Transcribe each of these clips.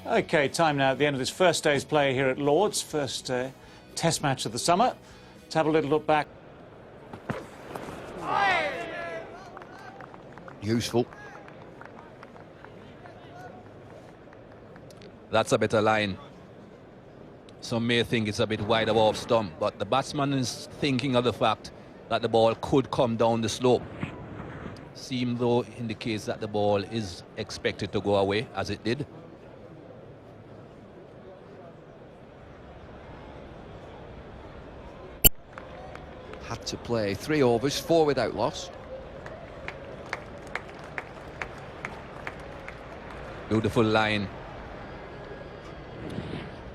OK, time now at the end of this first day's play here at Lord's, first test match of the summer. To have a little look back. Useful. That's a better line. Some may think it's a bit wide of off stump, but the batsman is thinking of the fact that the ball could come down the slope. Seems though indicates that the ball is expected to go away, as it did. Had to play 3 overs, 4 without loss. Beautiful line.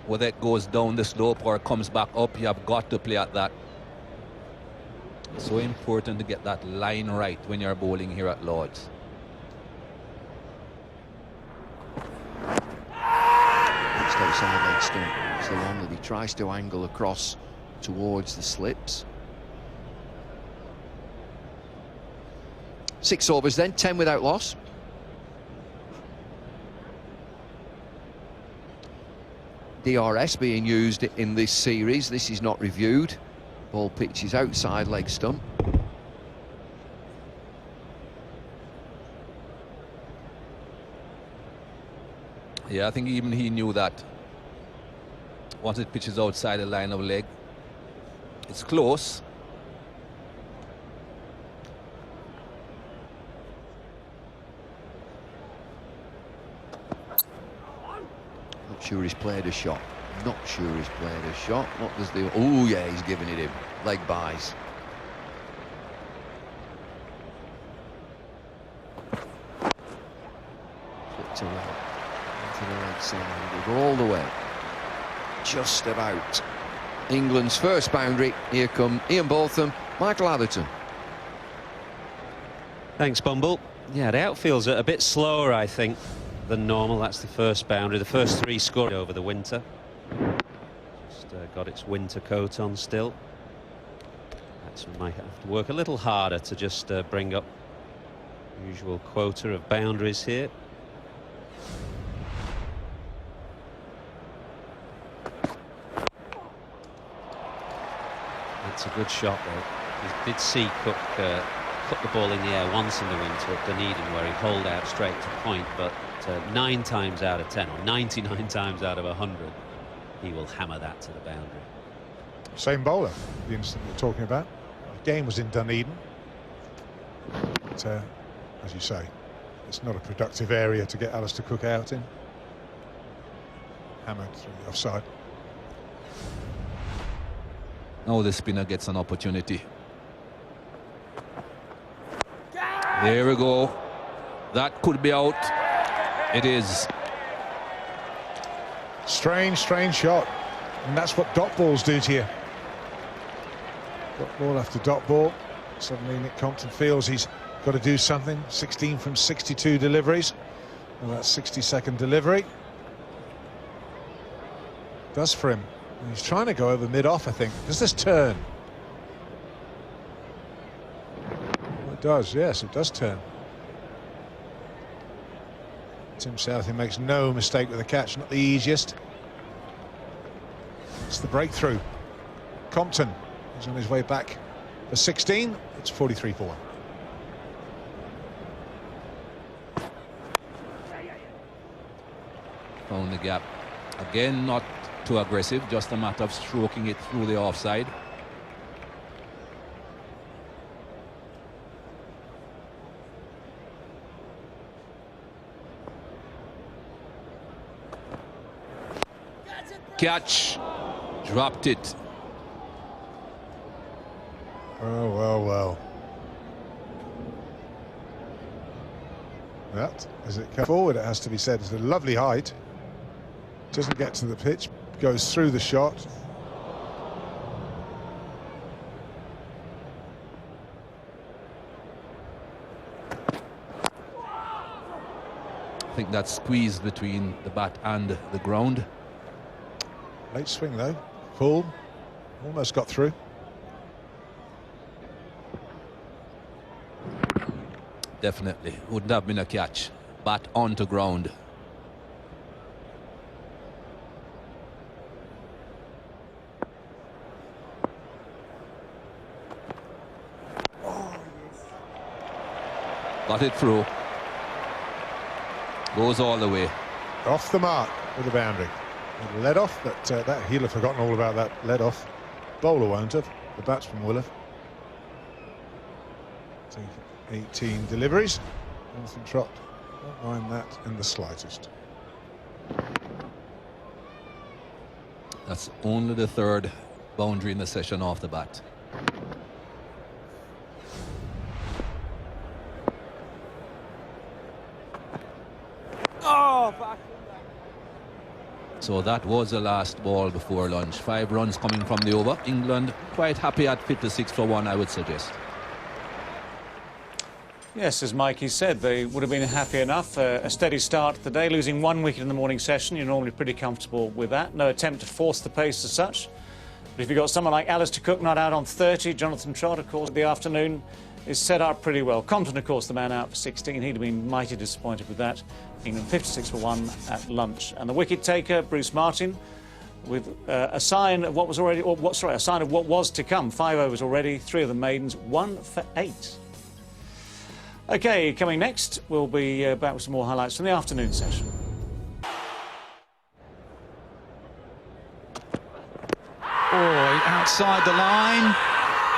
Whether it goes down the slope or comes back up, you have got to play at that. So important to get that line right when you're bowling here at Lord's. Just outside leg stump. It's the one that he tries to angle across towards the slips. 6 overs then, 10 without loss. DRS being used in this series. This is not reviewed. Ball pitches outside leg stump. Yeah, I think even he knew that. Once it pitches outside the line of leg, it's close. Not sure he's played a shot. Not sure he's played a shot. What does the... Oh, yeah, he's giving it him. Leg buys. Flipped around. Into the leg side. We'll go all the way. Just about. England's first boundary. Here come Ian Botham, Michael Atherton. Thanks, Bumble. Yeah, the outfield's a bit slower, I think, than normal. That's the first boundary. The first 3 scored over the winter. Just got its winter coat on still. Batsman might have to work a little harder to just bring up the usual quota of boundaries here. That's a good shot, though. We did see Cook put the ball in the air once in the winter at Dunedin, where he holed out straight to point, but 9 times out of 10, or 99 times out of 100, he will hammer that to the boundary. Same bowler, the instant we're talking about. The game was in Dunedin. But, as you say, it's not a productive area to get Alistair Cook out in. Hammered through the offside. Now the spinner gets an opportunity. There we go. That could be out. It is. Strange shot. And that's what dot balls do to you. Dot ball after dot ball. Suddenly Nick Compton feels he's got to do something. 16 from 62 deliveries. And that 60-second delivery does for him. And he's trying to go over mid-off, I think. Does this turn? Well, it does, yes, it does turn. Tim Southey makes no mistake with the catch, not the easiest. It's the breakthrough. Compton is on his way back for 16. It's 43 for 1. Found the gap. Again, not too aggressive, just a matter of stroking it through the offside. Catch. Dropped it. Oh, well. That, as it comes forward, it has to be said, is a lovely height. Doesn't get to the pitch, goes through the shot. I think that's squeezed between the bat and the ground. Late swing though, full, almost got through. Definitely wouldn't have been a catch. Bat onto ground. Got it through. Goes all the way. Off the mark with the boundary. And led off, but he'll have forgotten all about that led off. Bowler won't have. The batsman will have. 18 deliveries. Jonathan Trott won't mind that in the slightest. That's only the third boundary in the session off the bat. So that was the last ball before lunch. 5 runs coming from the over. England quite happy at 56 for 1, I would suggest. Yes, as Mikey said, they would have been happy enough. A steady start to the day, losing 1 wicket in the morning session. You're normally pretty comfortable with that. No attempt to force the pace as such. But if you've got someone like Alistair Cook not out on 30, Jonathan Trott, of course, the afternoon is set up pretty well. Compton, of course, the man out for 16. He'd have been mighty disappointed with that. England 56 for 1 at lunch. And the wicket taker, Bruce Martin, with a sign of what was already, a sign of what was to come. 5 overs already, 3 of them maidens, 1 for 8. OK, coming next, we'll be back with some more highlights from the afternoon session. Oh, outside the line.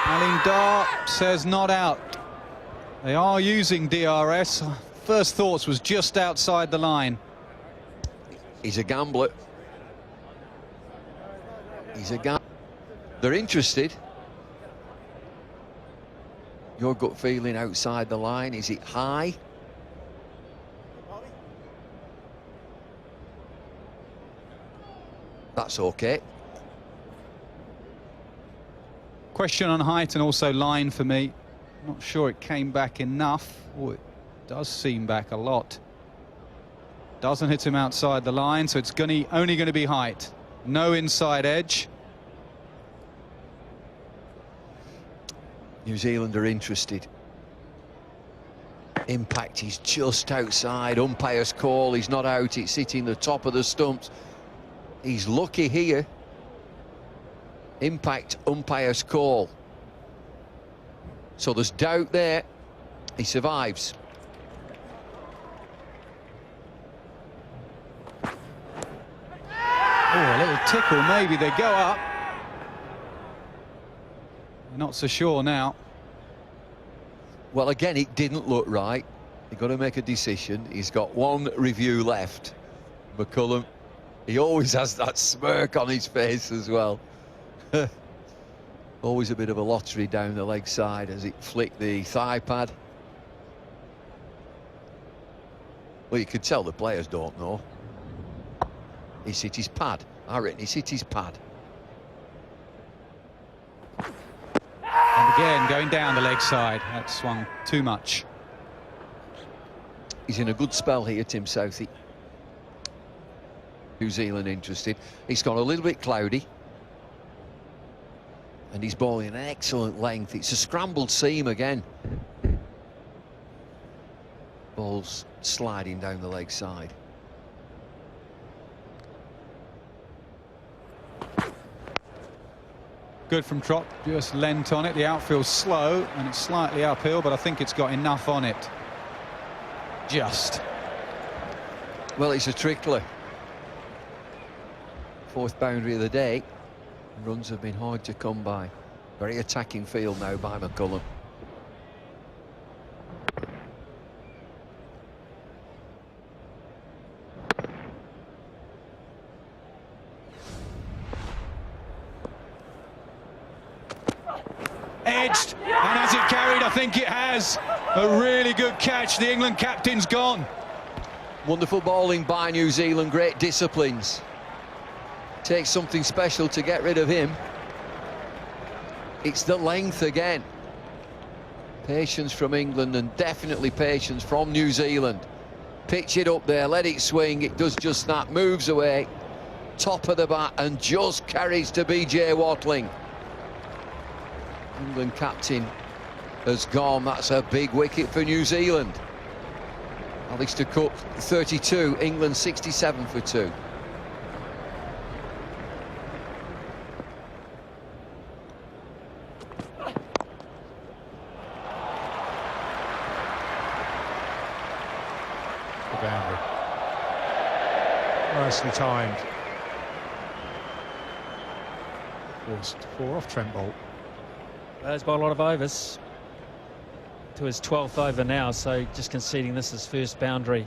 Aline Dar says not out. They are using DRS. First thoughts was just outside the line. He's a gambler. He's a gambler. They're interested. Your gut feeling outside the line, is it high? That's okay. Question on height and also line for me. Not sure it came back enough. Oh, it does seem back a lot. Doesn't hit him outside the line, so it's only going to be height. No inside edge. New Zealand are interested. Impact is just outside. Umpire's call, he's not out. It's hitting the top of the stumps. He's lucky here. Impact, umpire's call. So there's doubt there. He survives. Oh, a little tickle, maybe they go up. Not so sure now. Well, again, it didn't look right. You've got to make a decision. He's got 1 review left. McCullum, he always has that smirk on his face as well. Always a bit of a lottery down the leg side as it flicked the thigh pad. Well, you could tell the players don't know. He's hit his pad. I reckon he's hit his pad. And again, going down the leg side. That swung too much. He's in a good spell here, Tim Southey. New Zealand interested. It's gone a little bit cloudy. And he's bowling an excellent length. It's a scrambled seam again. Ball's sliding down the leg side. Good from Trott, just lent on it. The outfield's slow and it's slightly uphill, but I think it's got enough on it. Just. Well, it's a trickler. 4th boundary of the day. Runs have been hard to come by. Very attacking field now by McCullum. Edged, and has it carried? I think it has. A really good catch. The England captain's gone. Wonderful bowling by New Zealand, great disciplines. Takes something special to get rid of him. It's the length again. Patience from England and definitely patience from New Zealand. Pitch it up there, let it swing. It does just that, moves away. Top of the bat and just carries to BJ Watling. England captain has gone. That's a big wicket for New Zealand. Alistair Cook 32, England 67 for 2. boundary. Nicely timed. Forced 4 off Trent Boult. There's by a lot of overs. To his 12th over now, so just conceding this is first boundary.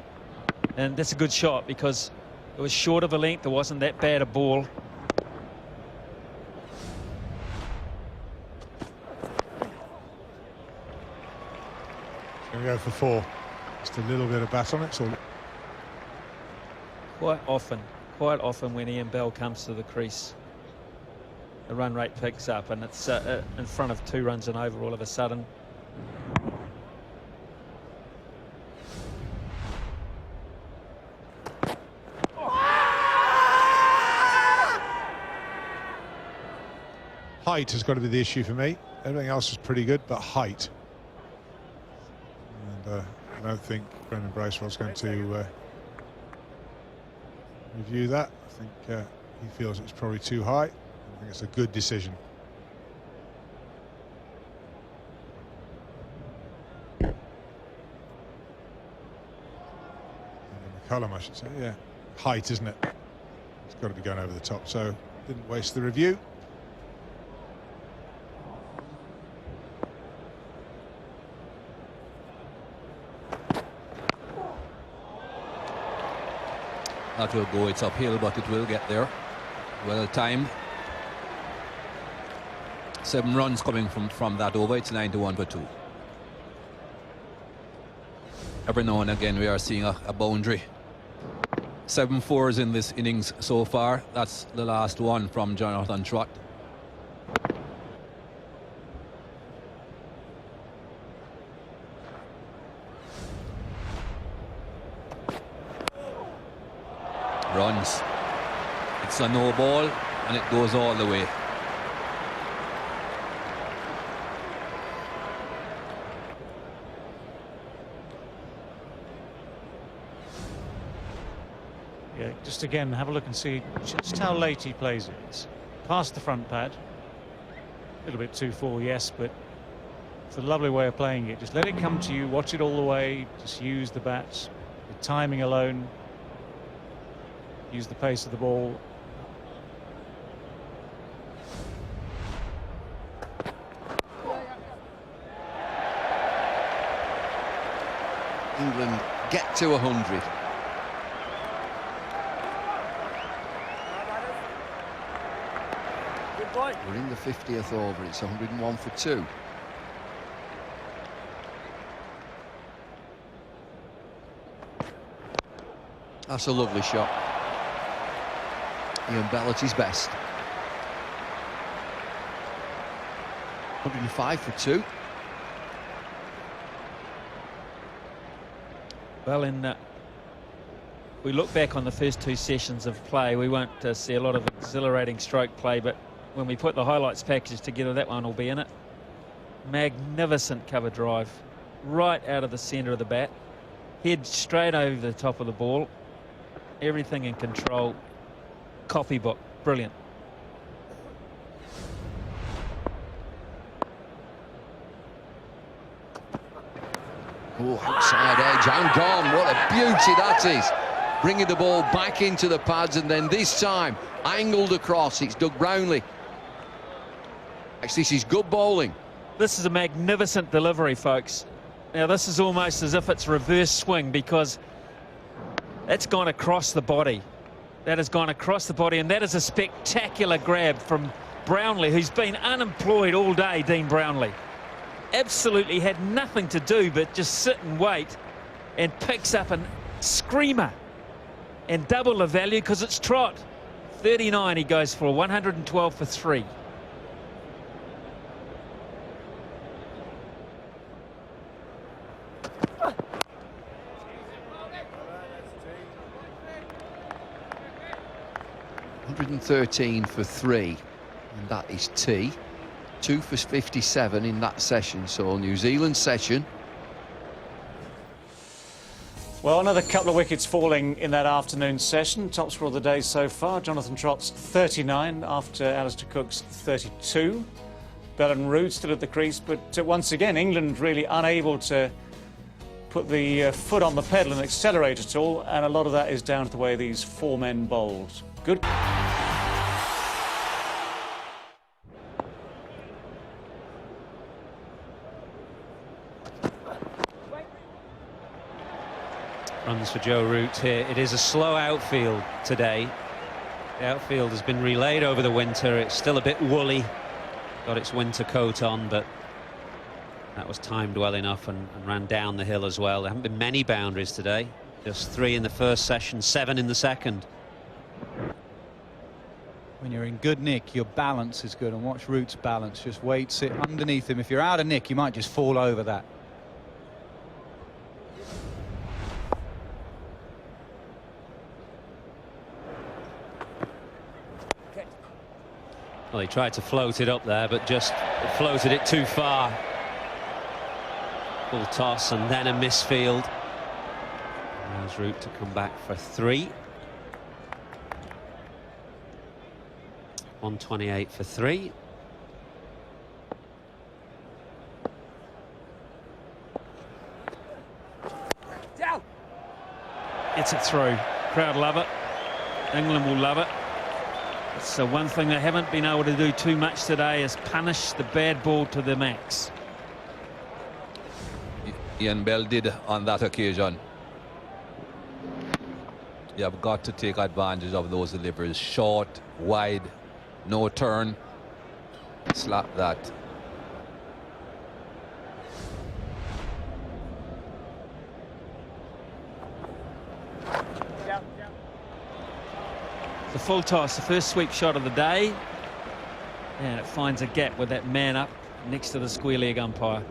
And that's a good shot because it was short of a length. It wasn't that bad a ball. Going to go for 4. Just a little bit of bat on it. So Quite often when Ian Bell comes to the crease, the run rate picks up, and it's in front of 2 runs and over all of a sudden. height has got to be the issue for me. Everything else is pretty good, but height. And I don't think Brendan Bracewell's going to review that. I think he feels it's probably too high. I think it's a good decision. McCullum, I should say, yeah. Height, isn't it? It's got to be going over the top, so didn't waste the review. That will go, it's uphill, but it will get there. Well timed. 7 runs coming from that over. It's 9-1 for 2. Every now and again we are seeing a boundary. 7 fours in this innings so far. That's the last one from Jonathan Trott. Runs. It's a no ball and it goes all the way. Yeah, just again have a look and see just how late he plays it. It's past the front pad. A little bit too full, yes, but it's a lovely way of playing it. Just let it come to you, watch it all the way, just use the bats, the timing alone. Use the pace of the ball. England get to 100. We're in the 50th over. It's 101 for 2. That's a lovely shot. Ian Bell at his best. 105 for 2. Well, we look back on the first 2 sessions of play, we won't see a lot of exhilarating stroke play, but when we put the highlights package together, that one will be in it. Magnificent cover drive, right out of the centre of the bat, head straight over the top of the ball, everything in control. Copybook, brilliant. Oh, outside edge and gone. What a beauty that is. Bringing the ball back into the pads, and then this time angled across. It's Doug Brownlie. Actually, this is good bowling. This is a magnificent delivery, folks. Now, this is almost as if it's reverse swing because it's gone across the body. That has gone across the body, and that is a spectacular grab from Brownlie, who's been unemployed all day, Dean Brownlie. Absolutely had nothing to do but just sit and wait, and picks up a screamer and double the value because it's Trott. 39 he goes for, 112 for 3. $113 for 3, and that is T. 2 for 57 in that session, so New Zealand session. Well, another couple of wickets falling in that afternoon session. Top score of the day so far. Jonathan Trott's 39 after Alistair Cook's 32. Bell and Root still at the crease, but once again, England really unable to put the foot on the pedal and accelerate at all, and a lot of that is down to the way these 4 men bowled. Good. Runs for Joe Root here. It is a slow outfield today. The outfield has been relayed over the winter. It's still a bit woolly. Got its winter coat on, but that was timed well enough and ran down the hill as well. There haven't been many boundaries today. Just 3 in the first session, 7 in the second. When you're in good nick, your balance is good, and watch Root's balance. Just wait, sit underneath him. If you're out of nick, you might just fall over that. Well, he tried to float it up there, but just floated it too far. Full toss and then a misfield. Allows Root to come back for 3. 128 for 3. Gets it through. Crowd love it. England will love it. So one thing they haven't been able to do too much today is punish the bad ball to the max. Ian Bell did on that occasion. You have got to take advantage of those deliveries. Short, wide, no turn. Slap that. The full toss, the first sweep shot of the day, and it finds a gap with that man up next to the square leg umpire.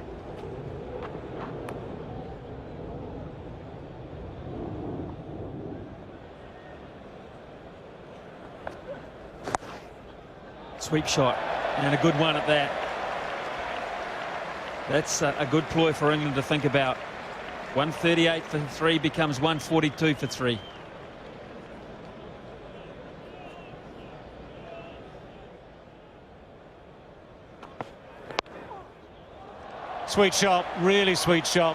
Sweep shot, and a good one at that. That's a good ploy for England to think about. 138 for 3 becomes 142 for 3. Sweet shot, really sweet shot.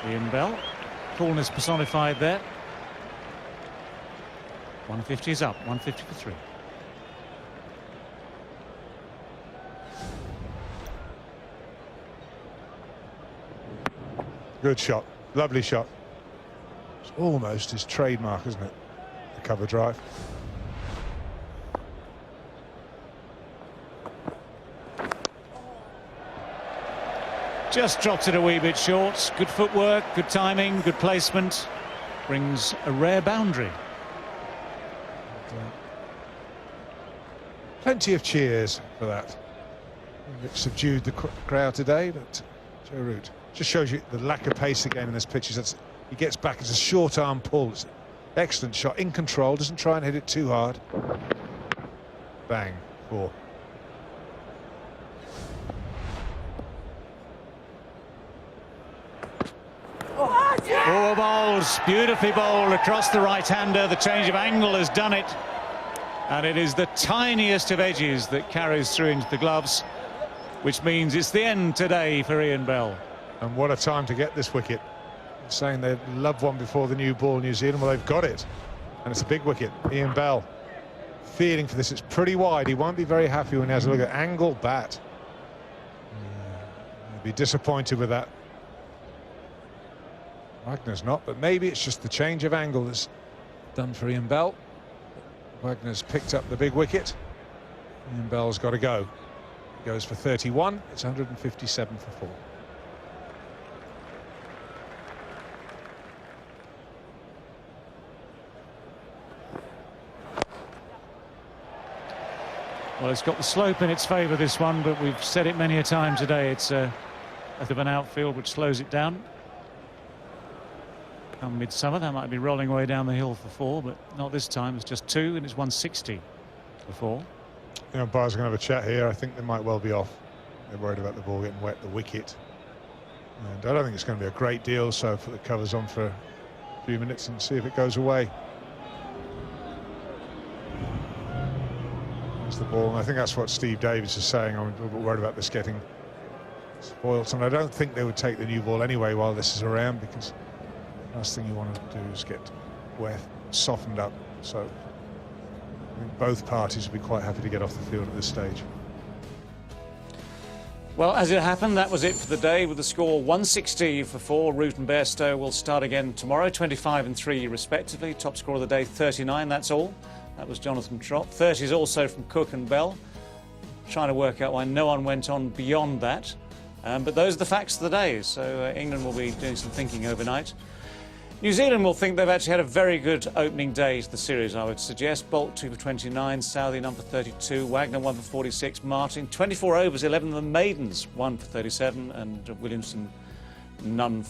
Ian Bell, coolness personified there. 150 is up, 150 for 3. Good shot, lovely shot. It's almost his trademark, isn't it? The cover drive. Just dropped it a wee bit short. Good footwork, good timing, good placement. Brings a rare boundary. Plenty of cheers for that. It subdued the crowd today, but Joe Root just shows you the lack of pace again in this pitch. He gets back, it's a short arm pull. It's an excellent shot, in control, doesn't try and hit it too hard. Bang, 4. Oh, bowls, beautifully bowled across the right-hander. The change of angle has done it. And it is the tiniest of edges that carries through into the gloves, which means it's the end today for Ian Bell. And what a time to get this wicket. Saying they'd love one before the new ball, New Zealand. Well, they've got it. And it's a big wicket. Ian Bell feeling for this. It's pretty wide. He won't be very happy when he has a look at angle bat. He'll be disappointed with that. Wagner's not, but maybe it's just the change of angle that's done for Ian Bell. Wagner's picked up the big wicket. Ian Bell's got to go. He goes for 31. It's 157 for 4. Well, it's got the slope in its favour, this one, but we've said it many a time today. It's a bit of an outfield which slows it down. Come midsummer, that might be rolling away down the hill for 4, but not this time. It's just 2, and it's 160 for 4. The umpires are going to have a chat here. I think they might well be off. They're worried about the ball getting wet, the wicket. And I don't think it's going to be a great deal, so put the covers on for a few minutes and see if it goes away. There's the ball, and I think that's what Steve Davis is saying. I'm a little bit worried about this getting spoiled some. I don't think they would take the new ball anyway while this is around, because the last thing you want to do is get wet, softened up. So I think both parties would be quite happy to get off the field at this stage. Well, as it happened, that was it for the day, with the score 160 for 4. Root and Bairstow will start again tomorrow, 25 and 3 respectively. Top score of the day, 39, that's all. That was Jonathan Trott. 30 is also from Cook and Bell. Trying to work out why no one went on beyond that. But those are the facts of the day, so England will be doing some thinking overnight. New Zealand will think they've actually had a very good opening day to the series, I would suggest. Bolt 2 for 29, Southey number 32, Wagner 1 for 46, Martin 24 overs, 11 of the maidens 1 for 37, and Williamson none for